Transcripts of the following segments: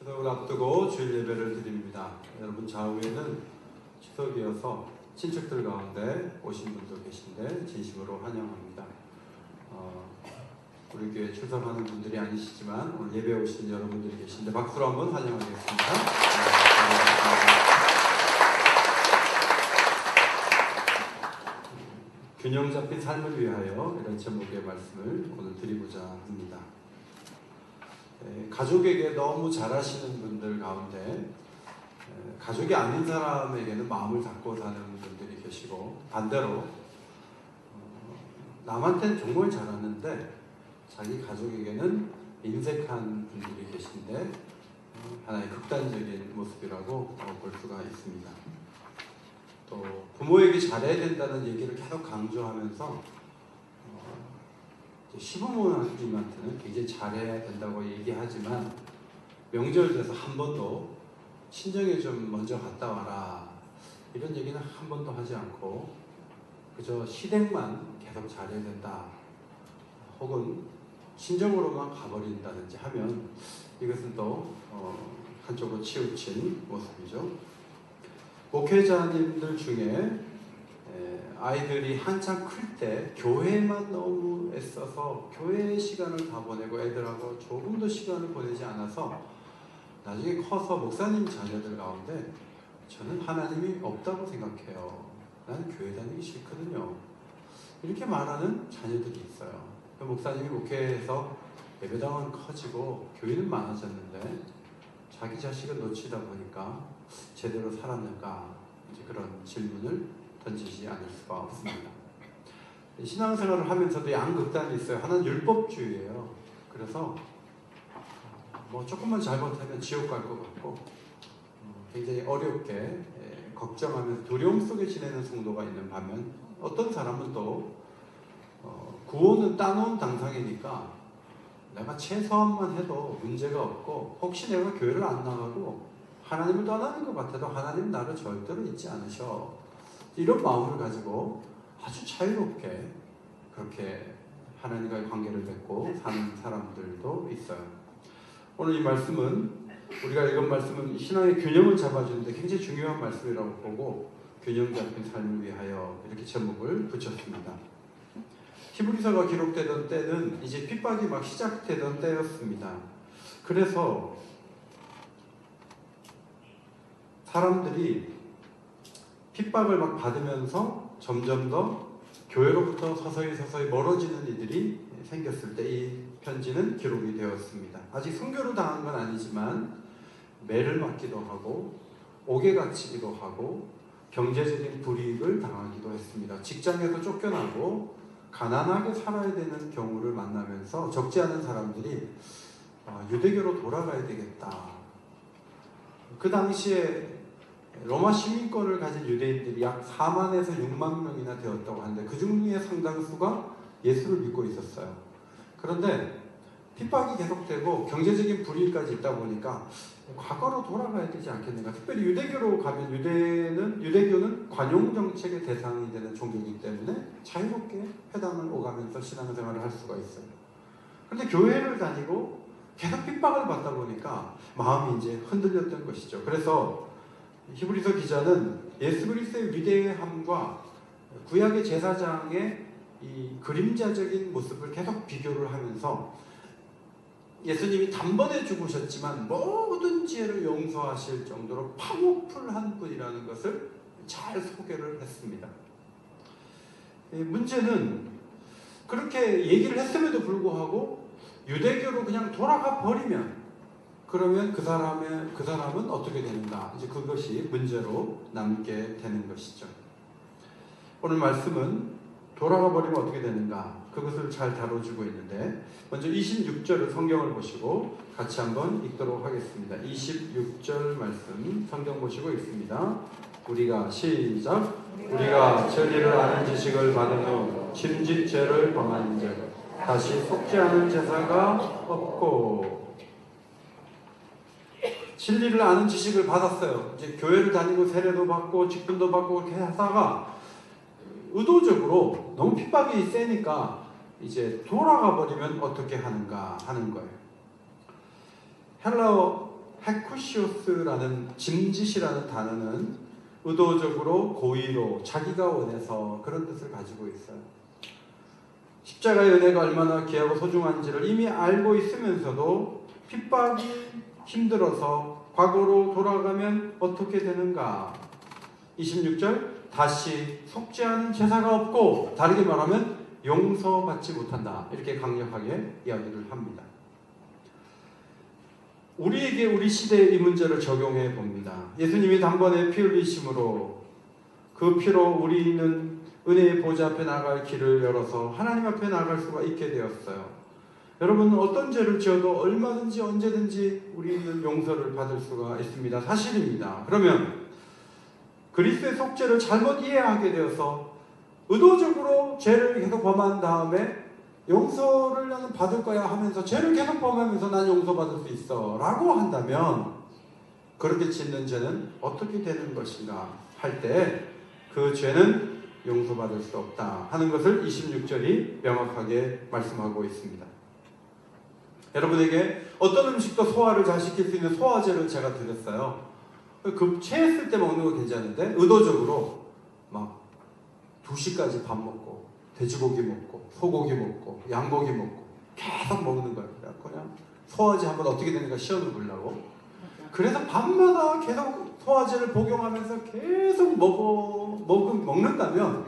추석을 앞두고 주일 예배를 드립니다. 여러분 좌우에는 추석이어서 친척들 가운데 오신 분도 계신데 진심으로 환영합니다. 우리 교회 출석하는 분들이 아니시지만 오늘 예배 오신 여러분들이 계신데 박수로 한번 환영하겠습니다. 균형 잡힌 삶을 위하여 이런 제목의 말씀을 오늘 드리고자 합니다. 가족에게 너무 잘하시는 분들 가운데 가족이 아닌 사람에게는 마음을 닫고 사는 분들이 계시고, 반대로 남한테는 정말 잘하는데 자기 가족에게는 인색한 분들이 계신데 하나의 극단적인 모습이라고 볼 수가 있습니다. 또 부모에게 잘해야 된다는 얘기를 계속 강조하면서 시부모님한테는 굉장히 잘해야 된다고 얘기하지만 명절 돼서 한 번도 친정에 좀 먼저 갔다 와라 이런 얘기는 한 번도 하지 않고 그저 시댁만 계속 잘해야 된다 혹은 친정으로만 가버린다든지 하면 이것은 또 한쪽으로 치우친 모습이죠. 목회자님들 중에 아이들이 한참 클 때 교회만 너무 애써서 교회 시간을 다 보내고 애들하고 조금도 시간을 보내지 않아서 나중에 커서 목사님 자녀들 가운데 저는 하나님이 없다고 생각해요. 나는 교회 다니기 싫거든요. 이렇게 말하는 자녀들이 있어요. 목사님이 목회에서 예배당은 커지고 교회는 많아졌는데 자기 자식을 놓치다 보니까 제대로 살았는가, 이제 그런 질문을 던지지 않을 수가 없습니다. 신앙생활을 하면서도 양극단이 있어요. 하나는 율법주의예요. 그래서 뭐 조금만 잘못하면 지옥 갈 것 같고 굉장히 어렵게 걱정하면서 두려움 속에 지내는 성도가 있는 반면, 어떤 사람은 또 구원은 따놓은 당상이니까 내가 최소한만 해도 문제가 없고 혹시 내가 교회를 안 나가고 하나님을 떠나는 것 같아도 하나님 나를 절대로 잊지 않으셔, 이런 마음을 가지고 아주 자유롭게 그렇게 하나님과의 관계를 맺고 사는 사람들도 있어요. 오늘 이 말씀은, 우리가 읽은 말씀은 신앙의 균형을 잡아주는데 굉장히 중요한 말씀이라고 보고 균형 잡힌 삶을 위하여 이렇게 제목을 붙였습니다. 히브리서가 기록되던 때는 이제 핍박이 막 시작되던 때였습니다. 그래서 사람들이 핍박을 막 받으면서 점점 더 교회로부터 서서히 멀어지는 이들이 생겼을 때 이 편지는 기록이 되었습니다. 아직 순교로 당한 건 아니지만 매를 맞기도 하고 옥에 갇히기도 하고 경제적인 불이익을 당하기도 했습니다. 직장에서 쫓겨나고 가난하게 살아야 되는 경우를 만나면서 적지 않은 사람들이 유대교로 돌아가야 되겠다. 그 당시에 로마 시민권을 가진 유대인들이 약 4만에서 6만 명이나 되었다고 하는데 그 중에 상당수가 예수를 믿고 있었어요. 그런데 핍박이 계속되고 경제적인 불이익까지 있다 보니까 과거로 돌아가야 되지 않겠는가. 특별히 유대교로 가면 유대교는 관용 정책의 대상이 되는 종교이기 때문에 자유롭게 회당을 오가면서 신앙생활을 할 수가 있어요. 그런데 교회를 다니고 계속 핍박을 받다 보니까 마음이 이제 흔들렸던 것이죠. 그래서 히브리서 기자는 예수 그리스도의 위대함과 구약의 제사장의 이 그림자적인 모습을 계속 비교를 하면서 예수님이 단번에 죽으셨지만 모든 죄를 용서하실 정도로 파워풀한 분이라는 것을 잘 소개를 했습니다. 문제는 그렇게 얘기를 했음에도 불구하고 유대교로 그냥 돌아가 버리면 그러면 그 사람은 어떻게 되는가? 이제 그것이 문제로 남게 되는 것이죠. 오늘 말씀은 돌아가 버리면 어떻게 되는가? 그것을 잘 다뤄주고 있는데 먼저 26절을 성경을 보시고 같이 한번 읽도록 하겠습니다. 26절 말씀 성경 보시고 읽습니다. 우리가 시작. 우리가 진리를 아는 지식을 받은 후 침짓 죄를 범한 자 다시 속지 않은 제사가 없고. 진리를 아는 지식을 받았어요. 이제 교회를 다니고 세례도 받고 직분도 받고 그렇게 하다가 의도적으로 너무 핍박이 세니까 이제 돌아가 버리면 어떻게 하는가 하는 거예요. 헤쿠시오스라는 짐짓이라는 단어는 의도적으로 고의로 자기가 원해서 그런 뜻을 가지고 있어요. 십자가의 은혜가 얼마나 귀하고 소중한지를 이미 알고 있으면서도 핍박이 힘들어서 과거로 돌아가면 어떻게 되는가? 26절 다시 속죄하는 제사가 없고 다르게 말하면 용서받지 못한다. 이렇게 강력하게 이야기를 합니다. 우리에게 우리 시대에 이 문제를 적용해 봅니다. 예수님이 단번에 피 흘리심으로 그 피로 우리는 은혜의 보좌 앞에 나갈 길을 열어서 하나님 앞에 나갈 수가 있게 되었어요. 여러분 어떤 죄를 지어도 얼마든지 언제든지 우리는 용서를 받을 수가 있습니다. 사실입니다. 그러면 그리스도의 속죄를 잘못 이해하게 되어서 의도적으로 죄를 계속 범한 다음에 용서를 나는 받을 거야 하면서 죄를 계속 범하면서 난 용서받을 수 있어 라고 한다면 그렇게 짓는 죄는 어떻게 되는 것인가 할 때 그 죄는 용서받을 수 없다 하는 것을 26절이 명확하게 말씀하고 있습니다. 여러분에게 어떤 음식도 소화를 잘 시킬 수 있는 소화제를 제가 드렸어요. 그 체했을 때 먹는 거 괜찮은데 의도적으로 막 2시까지 밥 먹고 돼지고기 먹고 소고기 먹고 양고기 먹고 계속 먹는 거예요. 그냥 소화제 한번 어떻게 되는가 시험을 보려고. 그래서 밤마다 계속 소화제를 복용하면서 계속 먹는다면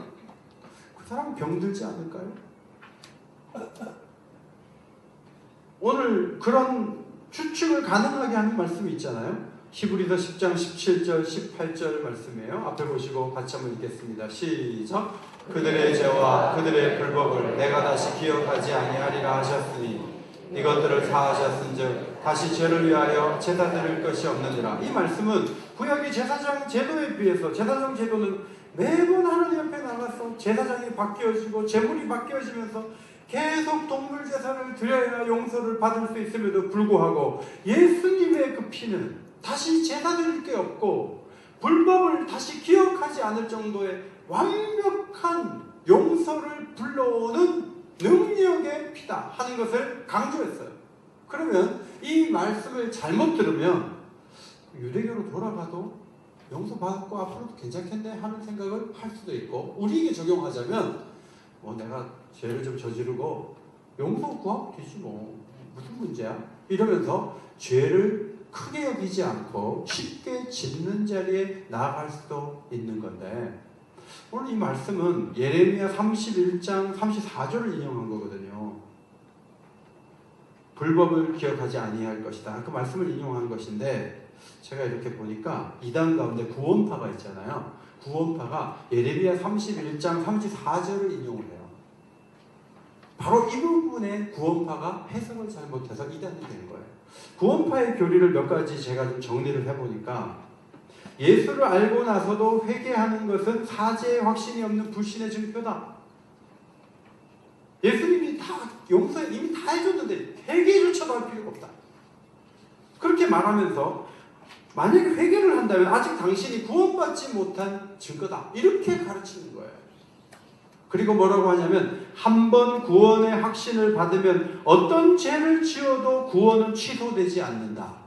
그 사람은 병들지 않을까요? 오늘 그런 추측을 가능하게 하는 말씀이 있잖아요. 히브리서 10장 17절 18절 말씀이에요. 앞에 보시고 같이 한번 읽겠습니다. 시작. 그들의 죄와 그들의 불법을 내가 다시 기억하지 아니하리라 하셨으니 이것들을 사하셨은즉 다시 죄를 위하여 제사 드릴 것이 없느니라. 이 말씀은 구약의 제사장 제도에 비해서 제사장 제도는 매번 하나님 앞에 나가서 제사장이 바뀌어지고 제물이 바뀌어지면서 계속 동물 제사를 드려야 용서를 받을 수 있음에도 불구하고 예수님의 그 피는 다시 제사 드릴 게 없고 불법을 다시 기억하지 않을 정도의 완벽한 용서를 불러오는 능력의 피다 하는 것을 강조했어요. 그러면 이 말씀을 잘못 들으면 유대교로 돌아가도 용서받고 앞으로도 괜찮겠네 하는 생각을 할 수도 있고 우리에게 적용하자면 내가 죄를 좀 저지르고 용서 구하면 되지 뭐 무슨 문제야? 이러면서 죄를 크게 여기지 않고 쉽게 짓는 자리에 나아갈 수도 있는 건데 오늘 이 말씀은 예레미야 31장 34절을 인용한 거거든요. 불법을 기억하지 아니할 것이다. 그 말씀을 인용한 것인데 제가 이렇게 보니까 이단 가운데 구원파가 있잖아요. 구원파가 예레미야 31장 34절을 인용을 해요. 바로 이 부분에 구원파가 해석을 잘못해서 이단이 된 거예요. 구원파의 교리를 몇 가지 제가 좀 정리를 해보니까 예수를 알고 나서도 회개하는 것은 사죄의 확신이 없는 불신의 증표다. 예수님이 다 용서 이미 다 해줬는데 회개조차도 할 필요가 없다. 그렇게 말하면서 만약에 회개를 한다면 아직 당신이 구원받지 못한 증거다. 이렇게 가르치는 거예요. 그리고 뭐라고 하냐면 한 번 구원의 확신을 받으면 어떤 죄를 지어도 구원은 취소되지 않는다.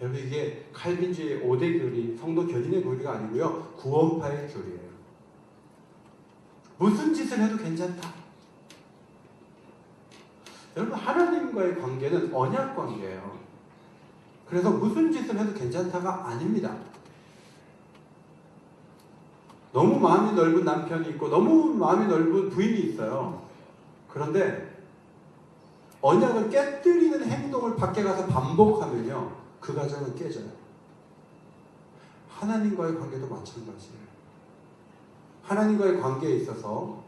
여러분 이게 칼빈주의 5대 교리, 성도 견인의 교리가 아니고요. 구원파의 교리예요. 무슨 짓을 해도 괜찮다. 여러분 하나님과의 관계는 언약 관계예요. 그래서 무슨 짓을 해도 괜찮다가 아닙니다. 너무 마음이 넓은 남편이 있고 너무 마음이 넓은 부인이 있어요. 그런데 언약을 깨뜨리는 행동을 밖에 가서 반복하면요. 그 가정은 깨져요. 하나님과의 관계도 마찬가지예요. 하나님과의 관계에 있어서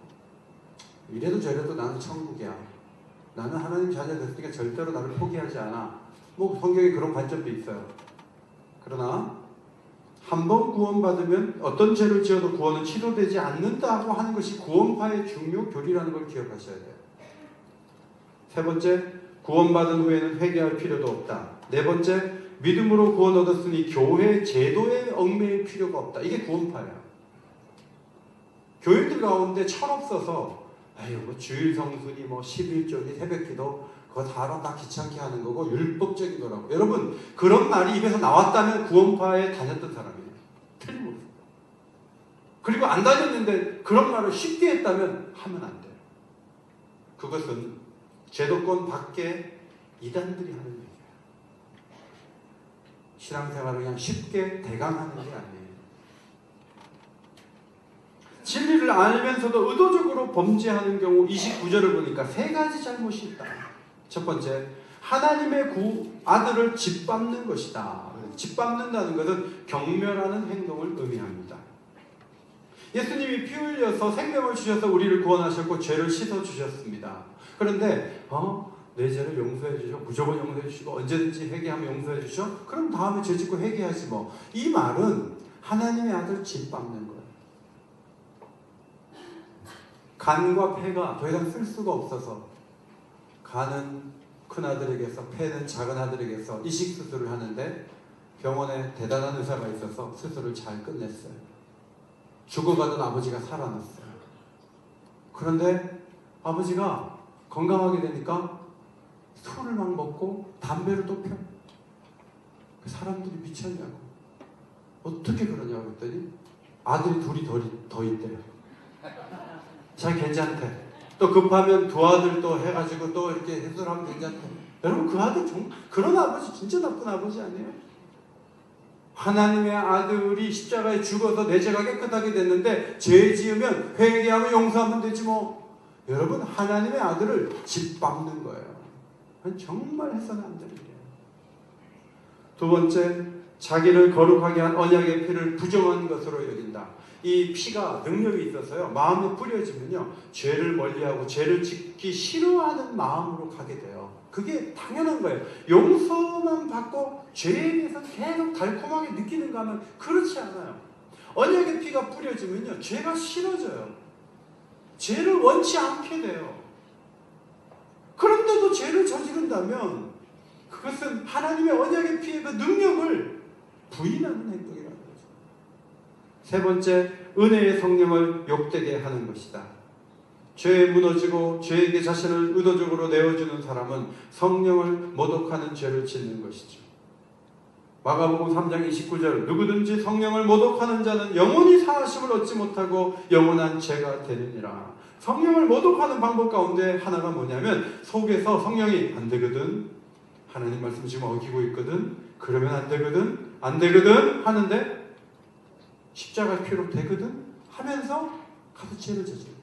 이래도 저래도 나는 천국이야. 나는 하나님 자녀 됐으니까 절대로 나를 포기하지 않아. 뭐 성경에 그런 관점도 있어요. 그러나 한 번 구원받으면 어떤 죄를 지어도 구원은 취소되지 않는다고 하는 것이 구원파의 중요 교리라는 걸 기억하셔야 돼요. 세 번째, 구원받은 후에는 회개할 필요도 없다. 네 번째, 믿음으로 구원 얻었으니 교회 제도에 얽매일 필요가 없다. 이게 구원파예요. 교회들 가운데 철없어서 뭐 주일 성수니 뭐 11조니 새벽기도 그거 다 귀찮게 하는 거고 율법적인 거라고. 여러분, 그런 말이 입에서 나왔다면 구원파에 다녔던 사람이에요. 틀림없어요. 그리고 안 다녔는데 그런 말을 쉽게 했다면 하면 안 돼요. 그것은 제도권 밖에 이단들이 하는 얘기예요. 신앙생활을 그냥 쉽게 대강하는 게 아니에요. 진리를 알면서도 의도적으로 범죄하는 경우 29절을 보니까 세 가지 잘못이 있다. 첫 번째, 하나님의 아들을 짓밟는 것이다. 짓밟는다는 것은 경멸하는 행동을 의미합니다. 예수님이 피 흘려서 생명을 주셔서 우리를 구원하셨고 죄를 씻어주셨습니다. 그런데 내 죄를 용서해 주셔, 무조건 용서해 주시고 언제든지 회개하면 용서해 주셔? 그럼 다음에 죄 짓고 회개하지 뭐. 이 말은 하나님의 아들을 짓밟는 거예요. 간과 폐가 더 이상 쓸 수가 없어서 간은 큰아들에게서 폐는 작은아들에게서 이식수술을 하는데 병원에 대단한 의사가 있어서 수술을 잘 끝냈어요. 죽어가던 아버지가 살아났어요. 그런데 아버지가 건강하게 되니까 술을 막 먹고 담배를 또 펴. 사람들이 미쳤냐고. 어떻게 그러냐고 그랬더니 아들이 둘이 더 있대요. 잘 괜찮대. 또 급하면 두 아들 또 해가지고 또 이렇게 해설하면 괜찮대. 여러분, 그 아들 그런 아버지 진짜 나쁜 아버지 아니에요? 하나님의 아들이 십자가에 죽어서 내 죄가 깨끗하게 됐는데 죄 지으면 회개하면 용서하면 되지 뭐. 여러분, 하나님의 아들을 짓밟는 거예요. 정말 해서는 안 되는 거예요. 두 번째, 자기를 거룩하게 한 언약의 피를 부정한 것으로 여긴다. 이 피가 능력이 있어서요, 마음에 뿌려지면요 죄를 멀리하고 죄를 짓기 싫어하는 마음으로 가게 돼요. 그게 당연한 거예요. 용서만 받고 죄에 대해서 계속 달콤하게 느끼는가 하면 그렇지 않아요. 언약의 피가 뿌려지면요 죄가 싫어져요. 죄를 원치 않게 돼요. 그런데도 죄를 저지른다면 그것은 하나님의 언약의 피의 그 능력을 부인하는 행동이라는 거죠. 세 번째, 은혜의 성령을 욕되게 하는 것이다. 죄에 무너지고 죄에게 자신을 의도적으로 내어주는 사람은 성령을 모독하는 죄를 짓는 것이죠. 마가복음 3장 29절, 누구든지 성령을 모독하는 자는 영원히 사하심을 얻지 못하고 영원한 죄가 되느니라. 성령을 모독하는 방법 가운데 하나가 뭐냐면 속에서 성령이 안 되거든, 하나님 말씀 지금 어기고 있거든, 그러면 안 되거든 하는데 십자가 피로 되거든 하면서 가서 죄를 저지르고,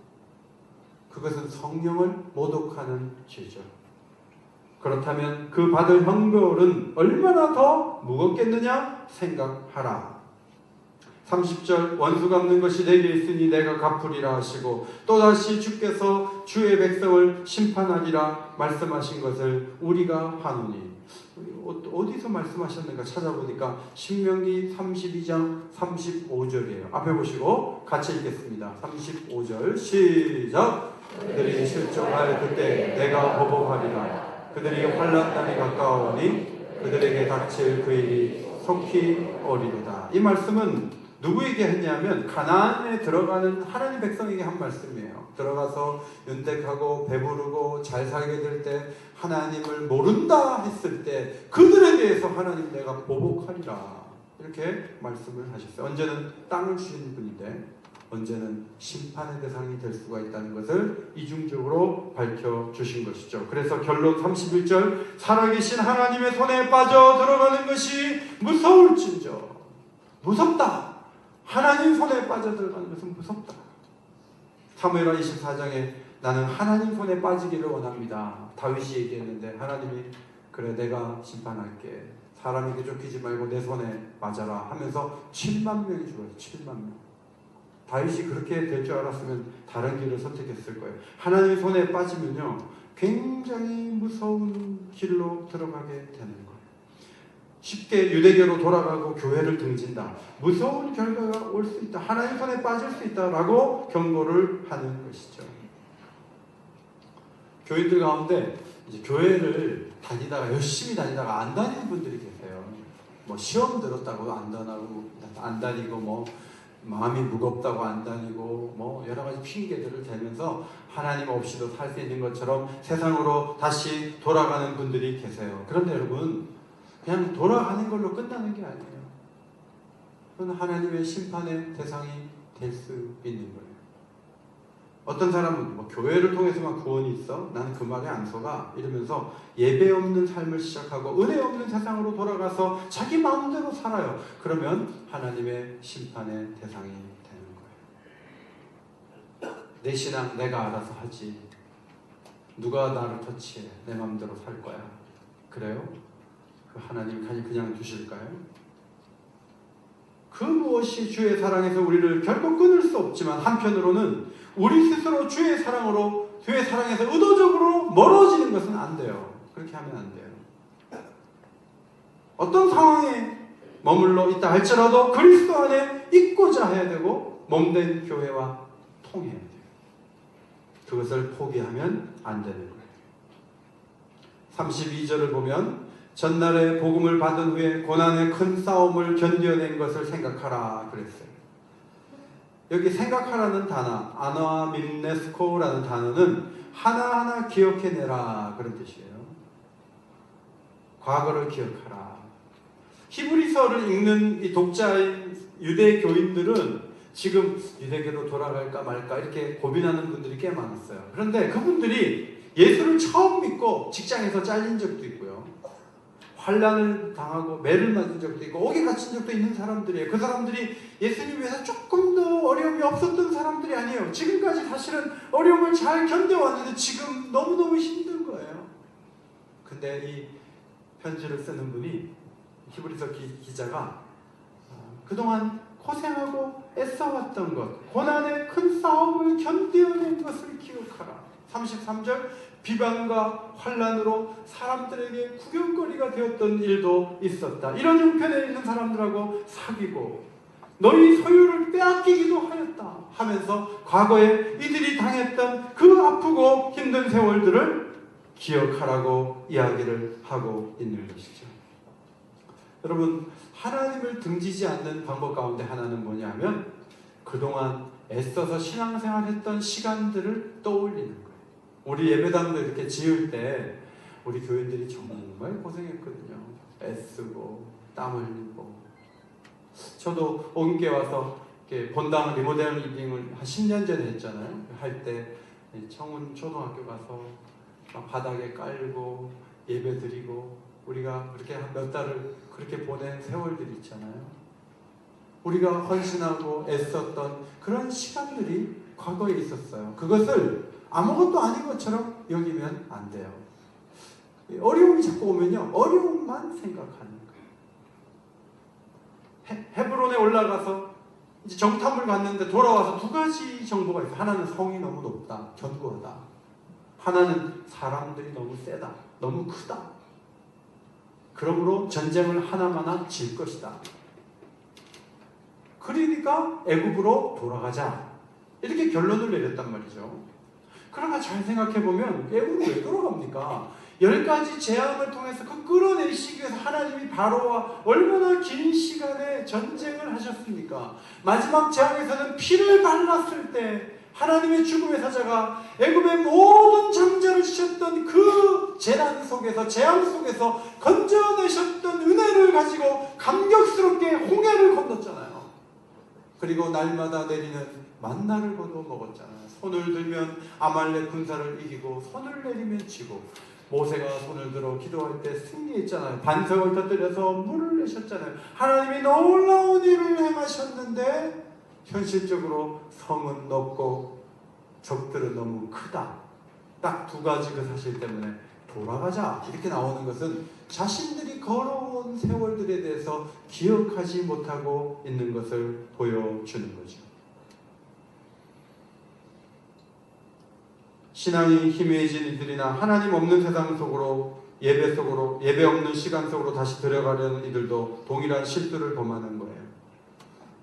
그것은 성령을 모독하는 죄죠. 그렇다면 그 받을 형벌은 얼마나 더 무겁겠느냐 생각하라. 30절, 원수 갚는 것이 내게 있으니 내가 갚으리라 하시고 또다시 주께서 주의 백성을 심판하리라 말씀하신 것을 우리가 하노니. 어디서 말씀하셨는가 찾아보니까 신명기 32장 35절이에요. 앞에 보시고 같이 읽겠습니다. 35절 시작. 그들이 실족할 그때 내가 보복하리라. 그들이 환난 날이 가까우니 그들에게 닥칠 그 일이 속히 오리로다. 이 말씀은 누구에게 했냐면 가나안에 들어가는 하나님 백성에게 한 말씀이에요. 들어가서 윤택하고 배부르고 잘 살게 될 때 하나님을 모른다 했을 때 그들에 대해서 하나님 내가 보복하리라 이렇게 말씀을 하셨어요. 언제는 땅을 주신 분인데 언제는 심판의 대상이 될 수가 있다는 것을 이중적으로 밝혀주신 것이죠. 그래서 결론 31절, 살아계신 하나님의 손에 빠져 들어가는 것이 무서울진저. 무섭다. 하나님 손에 빠져 들어가는 것은 무섭다. 사무엘하 24장에 나는 하나님 손에 빠지기를 원합니다. 다윗이 얘기했는데 하나님이 그래 내가 심판할게. 사람에게 쫓기지 말고 내 손에 맞아라 하면서 7만 명이 죽어요. 7만 명. 다윗이 그렇게 될 줄 알았으면 다른 길을 선택했을 거예요. 하나님의 손에 빠지면요 굉장히 무서운 길로 들어가게 되는 거예요. 쉽게 유대교로 돌아가고 교회를 등진다. 무서운 결과가 올 수 있다. 하나님 손에 빠질 수 있다라고 경고를 하는 것이죠. 교인들 가운데 이제 교회를 다니다가 열심히 다니다가 안 다니는 분들이 계세요. 뭐 시험 들었다고 안 다니고 뭐 마음이 무겁다고 안 다니고 뭐 여러 가지 핑계들을 대면서 하나님 없이도 살 수 있는 것처럼 세상으로 다시 돌아가는 분들이 계세요. 그런데 여러분, 그냥 돌아가는 걸로 끝나는 게 아니에요. 그건 하나님의 심판의 대상이 될 수 있는 거예요. 어떤 사람은 뭐 교회를 통해서만 구원이 있어? 나는 그 말에 안 속아. 이러면서 예배 없는 삶을 시작하고 은혜 없는 세상으로 돌아가서 자기 마음대로 살아요. 그러면 하나님의 심판의 대상이 되는 거예요. 내 신앙 내가 알아서 하지. 누가 나를 터치해? 내 마음대로 살 거야. 그래요? 그 하나님 그냥 두실까요? 그 무엇이 주의 사랑에서 우리를 결코 끊을 수 없지만 한편으로는 우리 스스로 주의 사랑에서 의도적으로 멀어지는 것은 안 돼요. 그렇게 하면 안 돼요. 어떤 상황에 머물러 있다 할지라도 그리스도 안에 있고자 해야 되고 몸된 교회와 통해야 돼요. 그것을 포기하면 안 되는 거예요. 32절을 보면 전날에 복음을 받은 후에 고난의 큰 싸움을 견뎌낸 것을 생각하라 그랬어요. 여기 생각하라는 단어, 아나밈네스코라는 단어는 하나하나 기억해내라 그런 뜻이에요. 과거를 기억하라. 히브리서를 읽는 이 독자인 유대 교인들은 지금 유대교로 돌아갈까 말까 이렇게 고민하는 분들이 꽤 많았어요. 그런데 그분들이 예수를 처음 믿고 직장에서 잘린 적도 있고요. 환난을 당하고 매를 맞은 적도 있고 옥에 갇힌 적도 있는 사람들이에요. 그 사람들이 예수님 위해서 조금 더 어려움이 없었던 사람들이 아니에요. 지금까지 사실은 어려움을 잘 견뎌왔는데 지금 너무너무 힘든 거예요. 근데 이 편지를 쓰는 분이 히브리서 기자가 그동안 고생하고 애써왔던 것, 고난의 큰 싸움을 견뎌낸 것을 기억하라. 33절 비방과 환난으로 사람들에게 구경거리가 되었던 일도 있었다. 이런 형편에 있는 사람들하고 사귀고 너희 소유를 빼앗기기도 하였다 하면서 과거에 이들이 당했던 그 아프고 힘든 세월들을 기억하라고 이야기를 하고 있는 것이죠. 여러분, 하나님을 등지지 않는 방법 가운데 하나는 뭐냐 하면 그동안 애써서 신앙생활했던 시간들을 떠올리는 거예요. 우리 예배당도 이렇게 지을 때 우리 교인들이 정말 고생했거든요. 애쓰고 땀 흘리고. 저도 온게 와서 이렇게 본당 리모델링을 한 10년 전에 했잖아요. 할 때 청운 초등학교 가서 바닥에 깔고 예배 드리고 우리가 그렇게 몇 달을 그렇게 보낸 세월들이 있잖아요. 우리가 헌신하고 애썼던 그런 시간들이 과거에 있었어요. 그것을 아무것도 아닌 것처럼 여기면 안 돼요. 어려움이 자꾸 오면요, 어려움만 생각하는 거예요. 헤브론에 올라가서 이제 정탐을 갔는데 돌아와서 두 가지 정보가 있어요. 하나는 성이 너무 높다, 견고하다. 하나는 사람들이 너무 세다, 너무 크다. 그러므로 전쟁을 하나마나 질 것이다. 그러니까 애굽으로 돌아가자. 이렇게 결론을 내렸단 말이죠. 그러나 잘 생각해보면 애굽으로 왜 돌아갑니까? 10가지 재앙을 통해서 그 끌어내시기 위해서 하나님이 바로와 얼마나 긴 시간에 전쟁을 하셨습니까? 마지막 재앙에서는 피를 발랐을 때 하나님의 죽음의 사자가 애굽의 모든 장자를 치셨던 그 재난 속에서 재앙 속에서 건져내셨던 은혜를 가지고 감격스럽게 홍해를 건넜잖아요. 그리고 날마다 내리는 만나를 거둬 먹었잖아요. 손을 들면 아말렉 군사를 이기고 손을 내리면 지고 모세가 손을 들어 기도할 때 승리했잖아요. 반석을 터뜨려서 물을 내셨잖아요. 하나님이 놀라운 일을 행하셨는데 현실적으로 성은 높고 적들은 너무 크다. 딱 두 가지 그 사실 때문에 돌아가자 이렇게 나오는 것은 자신들이 걸어온 세월들에 대해서 기억하지 못하고 있는 것을 보여주는 거죠. 신앙이 희미해진 이들이나 하나님 없는 세상 속으로 예배 없는 시간 속으로 다시 들어가려는 이들도 동일한 실수를 범하는 거예요.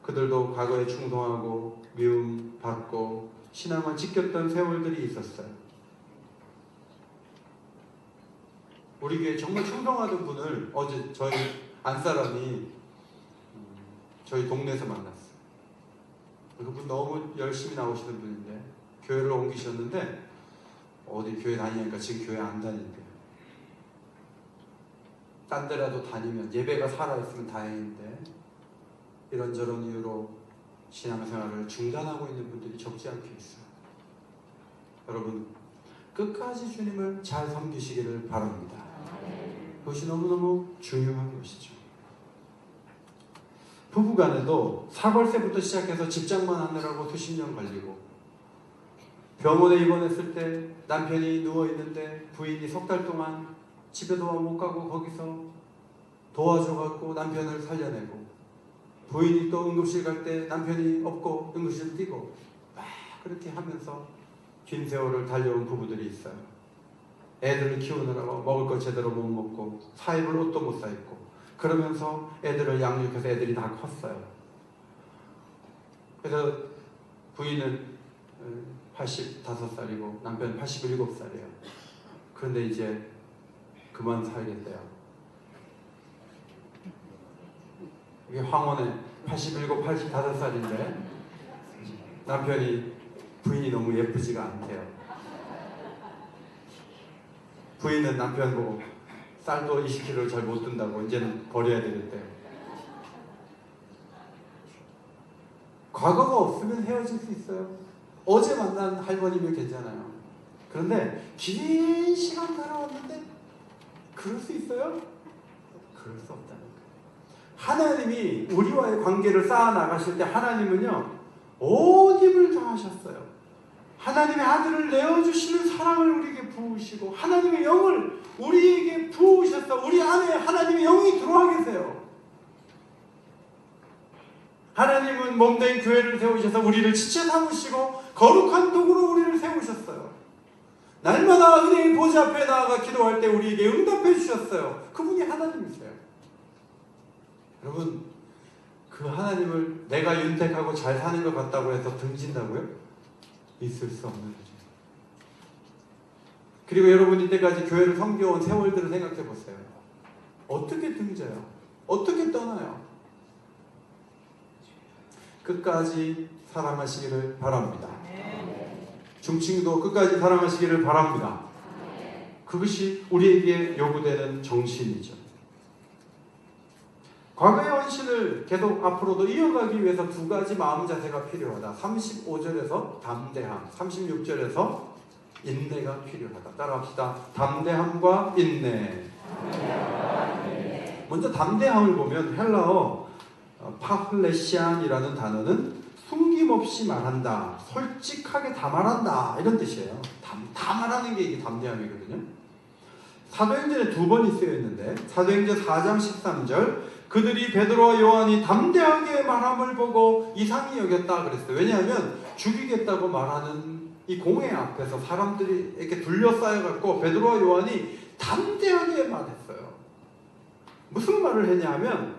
그들도 과거에 충동하고 미움 받고 신앙을 지켰던 세월들이 있었어요. 우리 교회 정말 충성하던 분을 어제 저희 안사람이 저희 동네에서 만났어요. 그분 너무 열심히 나오시는 분인데 교회를 옮기셨는데 어디 교회 다니니까 지금 교회 안 다닌대요. 딴 데라도 다니면 예배가 살아있으면 다행인데 이런저런 이유로 신앙생활을 중단하고 있는 분들이 적지 않게 있어요. 여러분 끝까지 주님을 잘 섬기시기를 바랍니다. 그것이 너무너무 중요한 것이죠. 부부간에도 사골세부터 시작해서 직장만 하느라고 수십 년 걸리고 병원에 입원했을 때 남편이 누워있는데 부인이 석 달 동안 집에도 못 가고 거기서 도와줘갖고 남편을 살려내고 부인이 또 응급실 갈 때 남편이 없고 응급실 뛰고 막 그렇게 하면서 긴 세월을 달려온 부부들이 있어요. 애들을 키우느라고 먹을 거 제대로 못 먹고 사입을 옷도 못 사 입고 그러면서 애들을 양육해서 애들이 다 컸어요. 그래서 부인은 85살이고 남편은 87살이에요. 그런데 이제 그만 살겠대요. 이게 황혼에 87, 85살인데 남편이 부인이 너무 예쁘지가 않대요. 부인은 남편 보고 쌀도 20kg를 잘 못 든다고 이제는 버려야 되겠대요. 과거가 없으면 헤어질 수 있어요. 어제 만난 할머니면 괜찮아요. 그런데 긴 시간 살아왔는데 그럴 수 있어요? 그럴 수 없다는 거예요. 하나님이 우리와의 관계를 쌓아나가실 때 하나님은요 온 힘을 다하셨어요. 하나님의 아들을 내어주시는 사랑을 우리에게 부으시고 하나님의 영을 우리에게 부으셔서 우리 안에 하나님의 영이 들어와 계세요. 하나님은 몸된 교회를 세우셔서 우리를 지체 삼으시고 거룩한 도구로 우리를 세우셨어요. 날마다 은혜의 보좌 앞에 나아가 기도할 때 우리에게 응답해 주셨어요. 그분이 하나님이세요. 여러분 그 하나님을 내가 윤택하고 잘 사는 것 같다고 해서 등진다고요? 있을 수 없는 일이에요. 그리고 여러분 이때까지 교회를 섬겨온 세월들을 생각해 보세요. 어떻게 등져요? 어떻게 떠나요? 끝까지 사랑하시기를 바랍니다. 중층도 끝까지 사랑하시기를 바랍니다. 그것이 우리에게 요구되는 정신이죠. 과거의 헌신을 계속 앞으로도 이어가기 위해서 두 가지 마음 자세가 필요하다. 35절에서 담대함, 36절에서 인내가 필요하다. 따라합시다. 담대함과 인내. 먼저 담대함을 보면 헬라어 파플레시안이라는 단어는 숨김없이 말한다, 솔직하게 다 말한다 이런 뜻이에요. 다 말하는 게 이게 담대함이거든요. 사도행전에 두 번이 쓰여 있는데 사도행전 4장 13절 그들이 베드로와 요한이 담대하게 말함을 보고 이상히 여겼다 그랬어요. 왜냐하면 죽이겠다고 말하는 이 공회 앞에서 사람들이 이렇게 둘러싸여갖고 베드로와 요한이 담대하게 말했어요. 무슨 말을 했냐면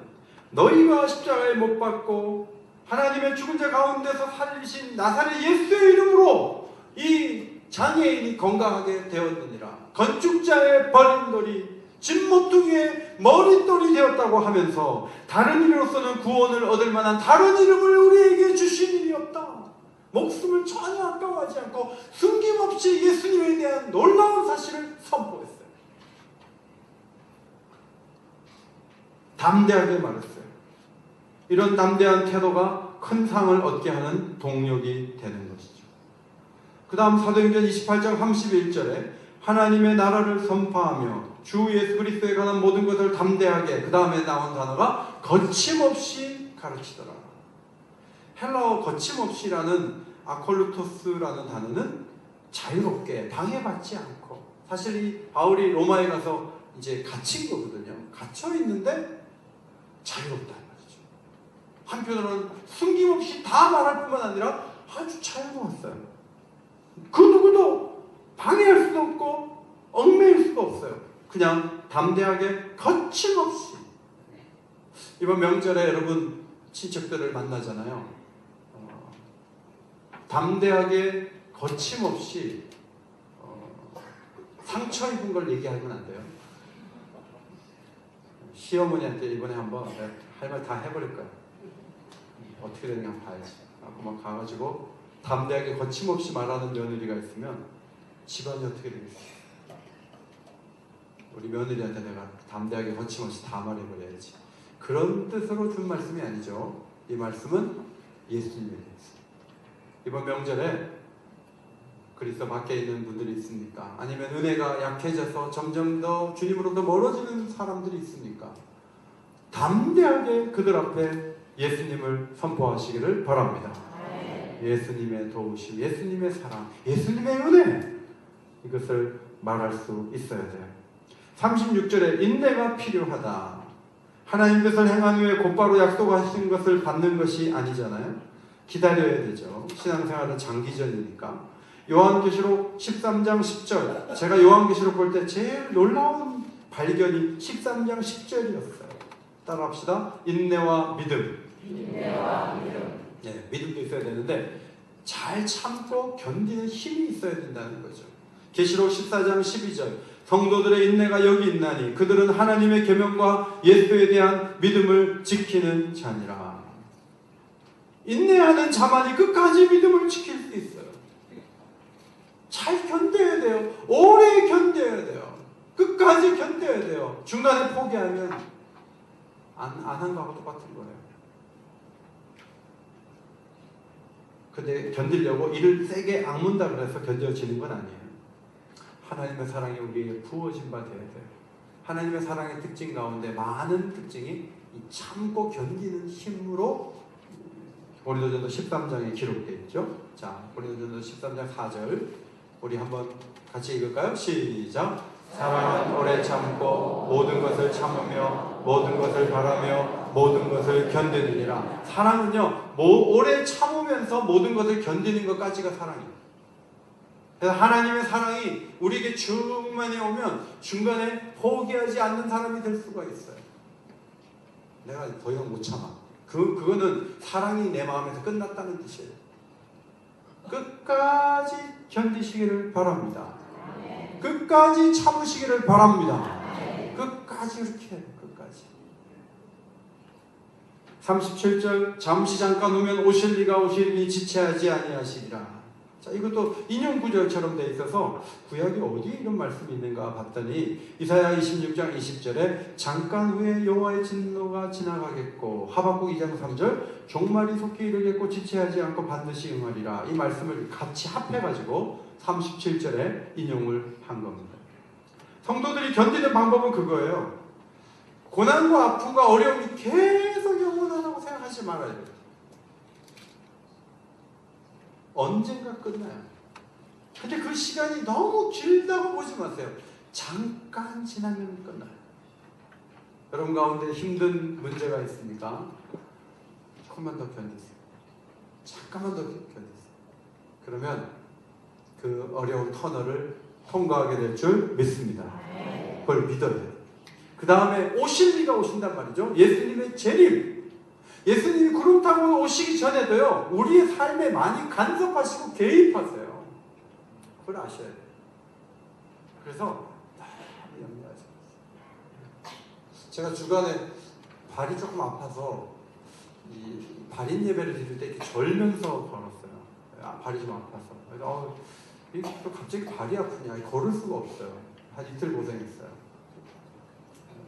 너희가 십자가에 못 박고 하나님의 죽은 자 가운데서 살리신 나사렛 예수의 이름으로 이 장애인이 건강하게 되었느니라. 건축자의 버림돌이 진모퉁이의 머릿돌이 되었다고 하면서 다른 이로서는 구원을 얻을 만한 다른 이름을 우리에게 주신 일이 없다. 목숨을 전혀 아까워하지 않고 숨김없이 예수님에 대한 놀라운 사실을 선포했어요. 담대하게 말했어요. 이런 담대한 태도가 큰 상을 얻게 하는 동력이 되는 것이죠. 그 다음 사도행전 28장 31절에 하나님의 나라를 선포하며 주 예수 그리스도에 관한 모든 것을 담대하게, 그 다음에 나온 단어가 거침없이 가르치더라. 헬라어 거침없이라는 아콜루토스라는 단어는 자유롭게 방해받지 않고, 사실 이 바울이 로마에 가서 이제 갇힌 거거든요. 갇혀 있는데 자유롭다는 말이죠. 한편으로는 숨김없이 다 말할 뿐만 아니라 아주 자유로웠어요. 그 누구도 방해할 수도 없고 얽매일 수도 없어요. 그냥 담대하게 거침없이. 이번 명절에 여러분 친척들을 만나잖아요. 담대하게 거침없이 상처 입은 걸 얘기하면 안 돼요. 시어머니한테 이번에 한번 할 말 다 해버릴 거야. 어떻게 되는지 한번 봐야지. 하고 막 가가지고 담대하게 거침없이 말하는 며느리가 있으면 집안이 어떻게 되겠어요? 우리 며느리한테 내가 담대하게 거침없이 다 말해버려야지. 그런 뜻으로 준 말씀이 아니죠. 이 말씀은 예수님에 대해서. 이번 명절에 그리스도 밖에 있는 분들이 있습니까? 아니면 은혜가 약해져서 점점 더 주님으로부터 멀어지는 사람들이 있습니까? 담대하게 그들 앞에 예수님을 선포하시기를 바랍니다. 예수님의 도우심, 예수님의 사랑, 예수님의 은혜, 이것을 말할 수 있어야 돼요. 36절에 인내가 필요하다. 하나님 뜻을 행한 후에 곧바로 약속하신 것을 받는 것이 아니잖아요. 기다려야 되죠. 신앙생활은 장기전이니까. 요한계시록 13장 10절, 제가 요한계시록 볼 때 제일 놀라운 발견이 13장 10절이었어요. 따라합시다. 인내와 믿음. 인내와 믿음. 네, 믿음도 있어야 되는데 잘 참고 견디는 힘이 있어야 된다는 거죠. 계시록 14장 12절, 성도들의 인내가 여기 있나니 그들은 하나님의 계명과 예수에 대한 믿음을 지키는 자니라. 인내하는 자만이 끝까지 믿음을 지킬 수 있어요. 잘 견뎌야 돼요. 오래 견뎌야 돼요. 끝까지 견뎌야 돼요. 중간에 포기하면 안 한 거하고 똑같은 거예요. 근데 견디려고 이를 세게 악문다 그래서 견뎌지는 건 아니에요. 하나님의 사랑이 우리에게 부어진 바 되어야 돼요. 하나님의 사랑의 특징 가운데 많은 특징이 이 참고 견디는 힘으로 고린도전서 13장에 기록되어 있죠. 자, 고린도전서 13장 4절 우리 한번 같이 읽을까요? 시작. 사랑은 오래 참고 모든 것을 참으며 모든 것을 바라며 모든 것을 견디느니라. 사랑은요, 오래 참으면서 모든 것을 견디는 것까지가 사랑이에요. 그래서 하나님의 사랑이 우리에게 충만히 오면 중간에 포기하지 않는 사람이 될 수가 있어요. 내가 더 이상 못 참아. 그거는 사랑이 내 마음에서 끝났다는 뜻이에요. 끝까지 견디시기를 바랍니다. 끝까지 참으시기를 바랍니다. 끝까지 이렇게 해요. 끝까지. 37절 잠시 잠깐 오면 오실 리가 오시리니 지체하지 아니하시리라. 자, 이것도 인용 구절처럼 되어 있어서 구약에 어디 이런 말씀이 있는가 봤더니 이사야 26장 20절에 잠깐 후에 여호와의 진노가 지나가겠고 하박국 2장 3절 종말이 속히 이르겠고 지체하지 않고 반드시 응하리라. 이 말씀을 같이 합해가지고 37절에 인용을 한 겁니다. 성도들이 견디는 방법은 그거예요. 고난과 아픔과 어려움이 계속 영원하다고 생각하지 말아야 돼요. 언젠가 끝나요. 근데 그 시간이 너무 길다고 보지 마세요. 잠깐 지나면 끝나요. 여러분 가운데 힘든 문제가 있습니까? 조금만 더 견디세요. 잠깐만 더 견디세요. 그러면 그 어려운 터널을 통과하게 될 줄 믿습니다. 그걸 믿어야 돼요. 그 다음에 오실 리가 오신단 말이죠. 예수님의 재림. 예수님이 구름 타고 오시기 전에도요, 우리의 삶에 많이 간섭하시고 개입하세요. 그걸 아셔야 돼요. 그래서 너무 염려하지 마세요. 제가 주간에 발이 조금 아파서 이 발인 예배를 드릴 때 이렇게 절면서 걸었어요. 발이 좀 아파서. 그래서 또 갑자기 발이 아프냐, 걸을 수가 없어요. 한 이틀 고생했어요.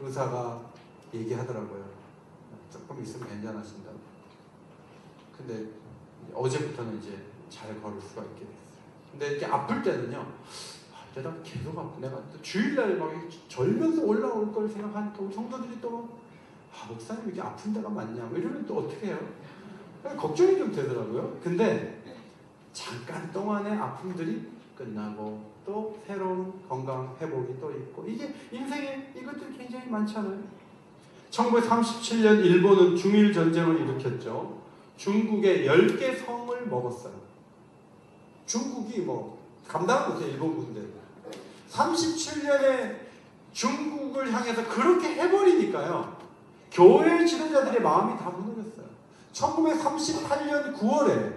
의사가 얘기하더라고요. 조금 있으면 괜찮아진다고. 근데 어제부터는 이제 잘 걸을 수가 있게 됐어요. 근데 이렇게 아플 때는요, 내가 계속 아프. 내가 또 주일날 막 절면서 올라올 걸 생각하니까 우리 성도들이 또 목사님 이렇게 아픈 데가 많냐, 뭐 이러면 또 어떻게 해요? 걱정이 좀 되더라고요. 근데 잠깐 동안의 아픔들이 끝나고 또 새로운 건강 회복이 또 있고, 이게 인생에 이것들이 굉장히 많잖아요. 1937년 일본은 중일 전쟁을 일으켰죠. 중국의 10개 성을 먹었어요. 중국이 뭐 감당을 못해, 일본 군대. 37년에 중국을 향해서 그렇게 해버리니까요, 교회 지도자들의 마음이 다 무너졌어요. 1938년 9월에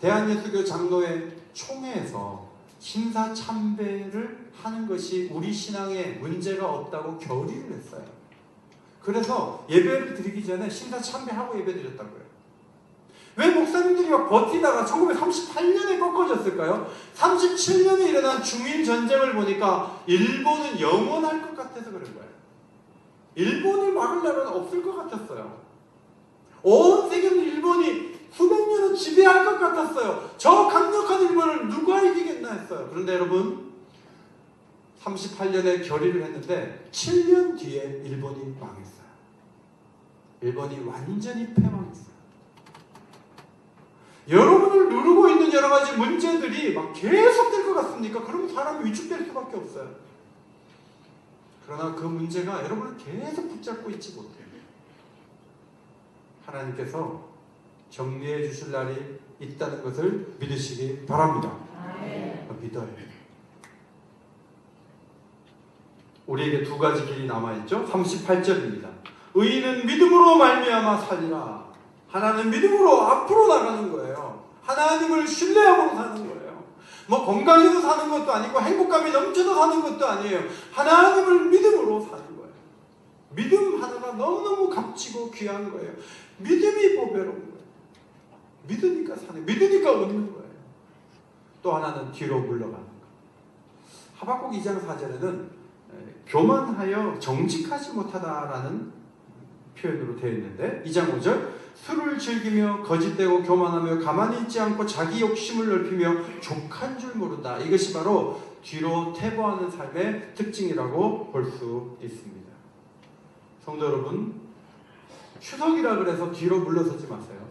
대한예수교 장로회 총회에서 신사참배를 하는 것이 우리 신앙에 문제가 없다고 결의를 했어요. 그래서 예배를 드리기 전에 신사참배하고 예배 드렸다고요. 왜 목사님들이 막 버티다가 1938년에 꺾어졌을까요? 37년에 일어난 중일 전쟁을 보니까 일본은 영원할 것 같아서 그런 거예요. 일본을 막을 나라는 없을 것 같았어요. 온 세계는 일본이 수백 년은 지배할 것 같았어요. 저 강력한 일본을 누가 이기겠나 했어요. 그런데 여러분 38년에 결의를 했는데 7년 뒤에 일본이 망했어요. 일본이 완전히 패망했어요. 여러분을 누르고 있는 여러 가지 문제들이 막 계속될 것 같습니까? 그러면 사람이 위축될 수밖에 없어요. 그러나 그 문제가 여러분을 계속 붙잡고 있지 못해요. 하나님께서 정리해 주실 날이 있다는 것을 믿으시기 바랍니다. 믿어야 돼요. 우리에게 두 가지 길이 남아있죠. 38절입니다. 의인은 믿음으로 말미암아 살리라. 하나는 믿음으로 앞으로 나가는 거예요. 하나님을 신뢰하고 사는 거예요. 뭐 건강해서 사는 것도 아니고 행복감이 넘쳐서 사는 것도 아니에요. 하나님을 믿음으로 사는 거예요. 믿음 하나가 너무너무 값지고 귀한 거예요. 믿음이 보배로운 거예요. 믿으니까 사는, 믿으니까 얻는 거예요. 또 하나는 뒤로 물러가는 거예요. 하박국 2장 4절에는 교만하여 정직하지 못하다라는 표현으로 되어 있는데 2장 5절 술을 즐기며 거짓되고 교만하며 가만히 있지 않고 자기 욕심을 넓히며 족한 줄 모른다. 이것이 바로 뒤로 퇴보하는 삶의 특징이라고 볼 수 있습니다. 성도 여러분, 추석이라 그래서 뒤로 물러서지 마세요.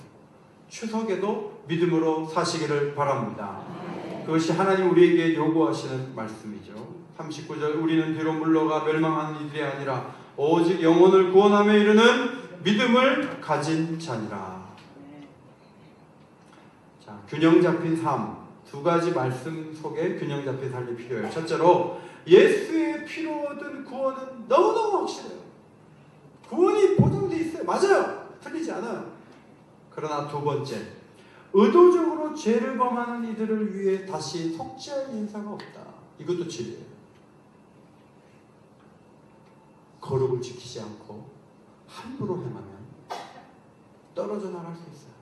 추석에도 믿음으로 사시기를 바랍니다. 그것이 하나님 우리에게 요구하시는 말씀이죠. 39절 우리는 뒤로 물러가 멸망하는 이들이 아니라 오직 영혼을 구원함에 이르는 믿음을 가진 자니라. 자, 균형 잡힌 삶. 두 가지 말씀 속에 균형 잡힌 삶이 필요해요. 첫째로 예수의 피로 얻은 구원은 너무너무 확실해요. 구원이 보장되어 있어요. 맞아요. 틀리지 않아요. 그러나 두 번째, 의도적으로 죄를 범하는 이들을 위해 다시 속죄할 인사가 없다. 이것도 진리예요. 거룩을 지키지 않고 함부로 행하면 떨어져 나갈 수 있어요.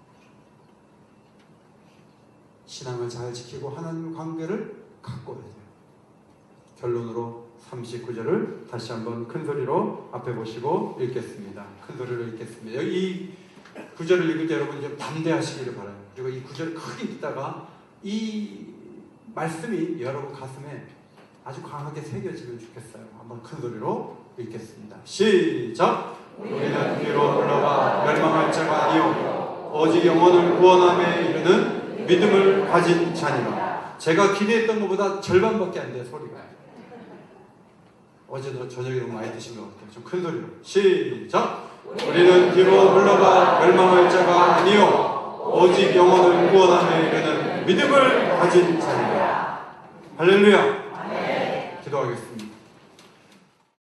신앙을 잘 지키고 하나님 관계를 가꿔야 돼요. 결론으로 39절을 다시 한번 큰 소리로 앞에 보시고 읽겠습니다. 큰 소리로 읽겠습니다. 여기 이 구절을 읽을 때 여러분 좀 담대하시기를 바라요. 그리고 이 구절을 크게 읽다가 이 말씀이 여러분 가슴에 아주 강하게 새겨지면 좋겠어요. 한번 큰 소리로 읽겠습니다. 시작! 우리는 뒤로 물러가 멸망할 자가 아니요 오직 영혼을 구원함에 이르는 믿음을 가진 자니라. 제가 기대했던 것보다 절반밖에 안 돼요. 소리가. 어제도 저녁에 너무 많이 드신 것 같아요. 좀 큰 소리로 시작! 우리는 뒤로 물러가 멸망할 자가 아니요 오직 영혼을 구원함에 이르는 믿음을 가진 자니라. 할렐루야. 기도하겠습니다.